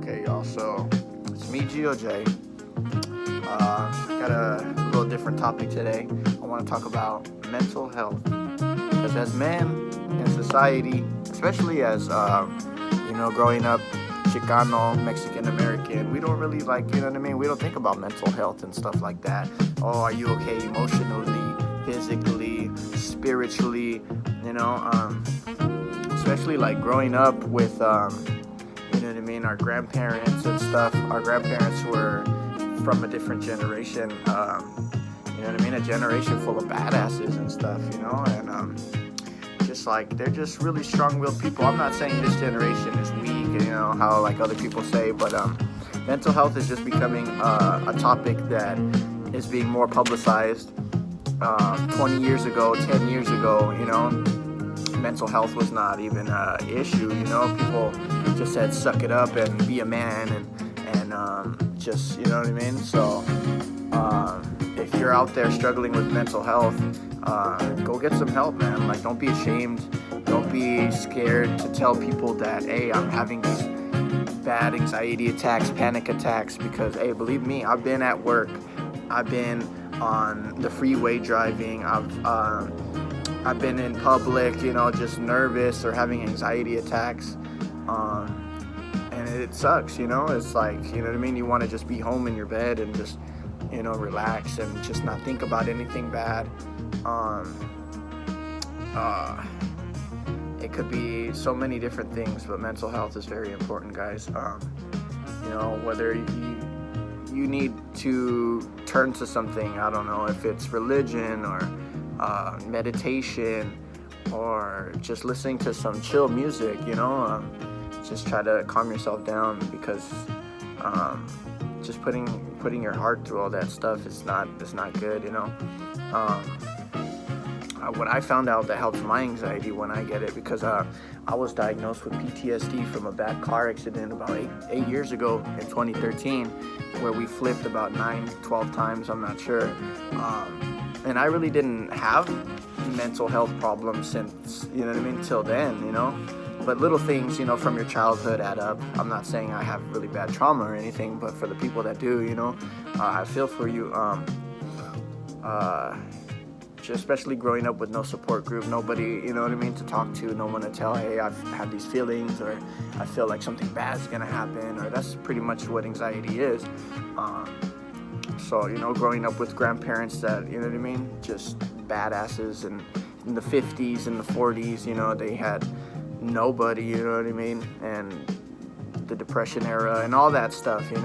Okay, y'all, so it's me, G.O.J. Got a little different topic today. I want to talk about mental health. Because as men in society, especially as, growing up Chicano, Mexican American, we don't really we don't think about mental health and stuff like that. Oh, are you okay emotionally, physically, spiritually, especially like growing up with, our grandparents and stuff. Our grandparents were from a different generation, a generation full of badasses and stuff, and just like they're just really strong-willed people. I'm not saying this generation is weak, how like other people say, but mental health is just becoming a topic that is being more publicized. 20 years ago, 10 years ago, mental health was not even an issue. People just said suck it up and be a man and just, So if you're out there struggling with mental health, go get some help, man. Like, don't be ashamed. Don't be scared to tell people that, hey, I'm having these bad anxiety attacks, panic attacks, because, hey, believe me, I've been at work. I've been on the freeway driving. I've been in public, just nervous or having anxiety attacks. And it sucks, It's like, you want to just be home in your bed and just, relax and just not think about anything bad. It could be so many different things, but mental health is very important, guys. Whether you need to turn to something, I don't know if it's religion or meditation or just listening to some chill music, just try to calm yourself down, because just putting your heart through all that stuff is not good. What I found out that helps my anxiety when I get it, because I was diagnosed with PTSD from a bad car accident about eight years ago in 2013, where we flipped about 9-12 times, I'm not sure. And I really didn't have mental health problems since, till then, But little things, from your childhood add up. I'm not saying I have really bad trauma or anything, but for the people that do, I feel for you. Just especially growing up with no support group, nobody, to talk to, no one to tell, hey, I've had these feelings, or I feel like something bad's gonna happen, or that's pretty much what anxiety is. So, growing up with grandparents that, just badasses, and in the 50s and the 40s, they had nobody, and the Depression era and all that stuff, and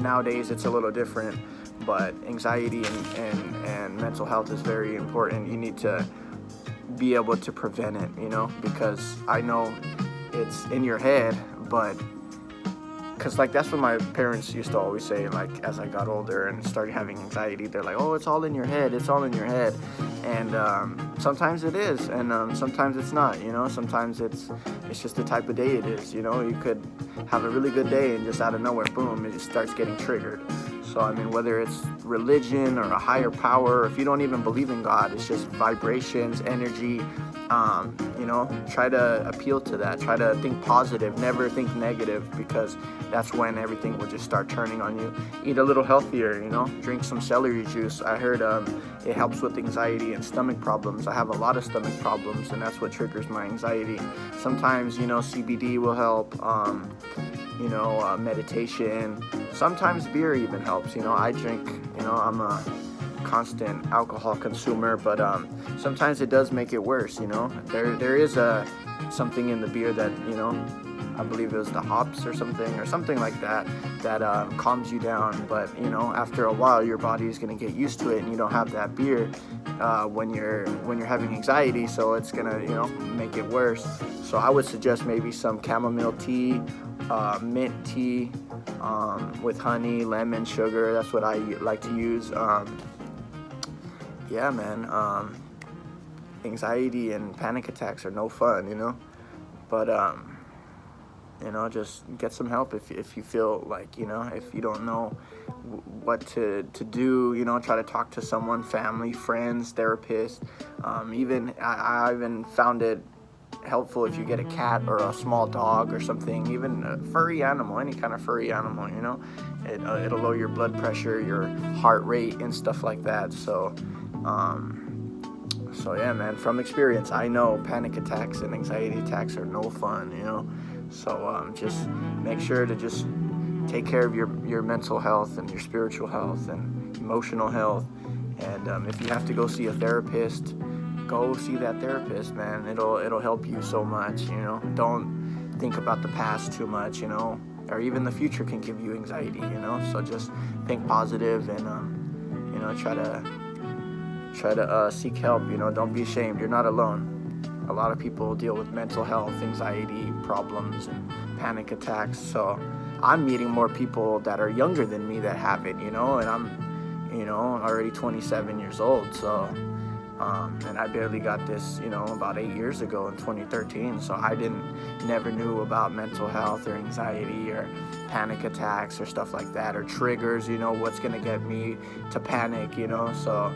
nowadays it's a little different, but anxiety and mental health is very important. You need to be able to prevent it, because I know it's in your head, but because, like, that's what my parents used to always say, like, as I got older and started having anxiety, they're like, oh, it's all in your head, and sometimes it is, and sometimes it's not, sometimes it's just the type of day it is, you could have a really good day and just out of nowhere, boom, it just starts getting triggered. So, whether it's religion or a higher power, or if you don't even believe in God, it's just vibrations, energy, try to appeal to that. Try to think positive, never think negative, because that's when everything will just start turning on you. Eat a little healthier, drink some celery juice. I heard it helps with anxiety and stomach problems. I have a lot of stomach problems, and that's what triggers my anxiety. Sometimes, CBD will help, meditation. Sometimes beer even helps. I drink, I'm a constant alcohol consumer, but sometimes it does make it worse. There is something in the beer that, I believe it was the hops or something like that calms you down. But after a while, your body is going to get used to it, and you don't have that beer when you're having anxiety, so it's gonna make it worse. So I would suggest maybe some chamomile tea, mint tea, with honey, lemon, sugar. That's what I like to use. Yeah, man. Anxiety and panic attacks are no fun, but just get some help if you feel like, if you don't know what to do, try to talk to someone, family, friends, therapist. Even I even found it helpful if you get a cat or a small dog or something, even a furry animal, any kind of furry animal, you know. It'll lower your blood pressure, your heart rate, and stuff like that. So yeah, man, from experience, I know panic attacks and anxiety attacks are no fun, you know. So just make sure to just take care of your mental health and your spiritual health and emotional health. And if you have to go see a therapist, go see that therapist, man. It'll help you so much, you know. Don't think about the past too much, you know, or even the future can give you anxiety, you know. So just think positive and you know, try to seek help, you know. Don't be ashamed. You're not alone. A lot of people deal with mental health, anxiety problems, and panic attacks. So I'm meeting more people that are younger than me that have it, you know, and I'm, you know, already 27 years old. So and I barely got this, you know, about 8 years ago in 2013. So I never knew about mental health or anxiety or panic attacks or stuff like that, or triggers, you know, what's gonna get me to panic, you know. So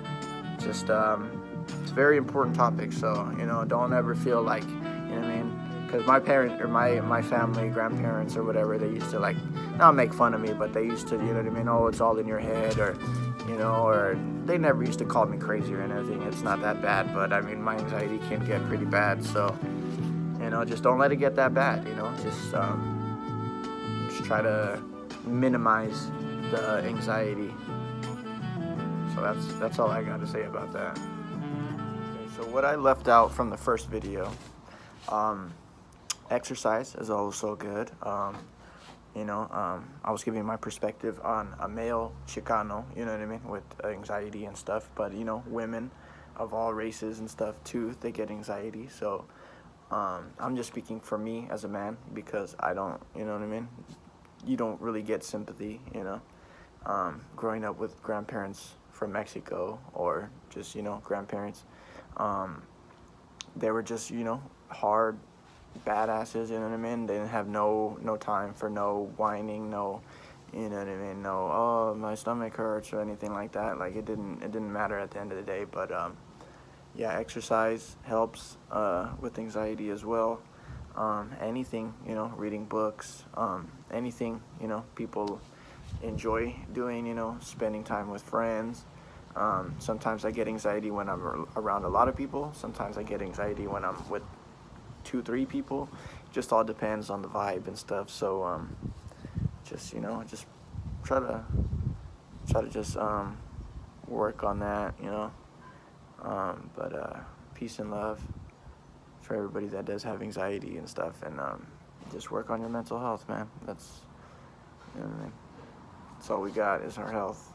just it's a very important topic. So, you know, don't ever feel like, you know what I mean, because my parent or my family, grandparents or whatever, they used to like not make fun of me, but they used to, you know what I mean, oh, it's all in your head, or you know, or they never used to call me crazy or anything. It's not that bad, but I mean, my anxiety can get pretty bad. So, you know, just don't let it get that bad, you know. Just try to minimize the anxiety. So that's all I got to say about that. Okay, so what I left out from the first video, exercise is also good. You know, I was giving my perspective on a male Chicano, you know what I mean, with anxiety and stuff. But, you know, women of all races and stuff, too, they get anxiety. So I'm just speaking for me as a man, because I don't, you know what I mean? You don't really get sympathy, you know. Growing up with grandparents from Mexico, or just, you know, grandparents, they were just, you know, hard badasses, you know what I mean? They didn't have no time for no whining, no, you know what I mean, no, oh, my stomach hurts or anything like that. Like, it didn't matter at the end of the day. But yeah, exercise helps with anxiety as well. Anything, you know, reading books, anything, you know, people enjoy doing, you know, spending time with friends. Sometimes I get anxiety when I'm around a lot of people. Sometimes I get anxiety when I'm with 2-3 people. Just all depends on the vibe and stuff. So just, you know, just try to just work on that, you know. But peace and love for everybody that does have anxiety and stuff. And just work on your mental health, man. That's, you know what I mean, that's all we got is our health.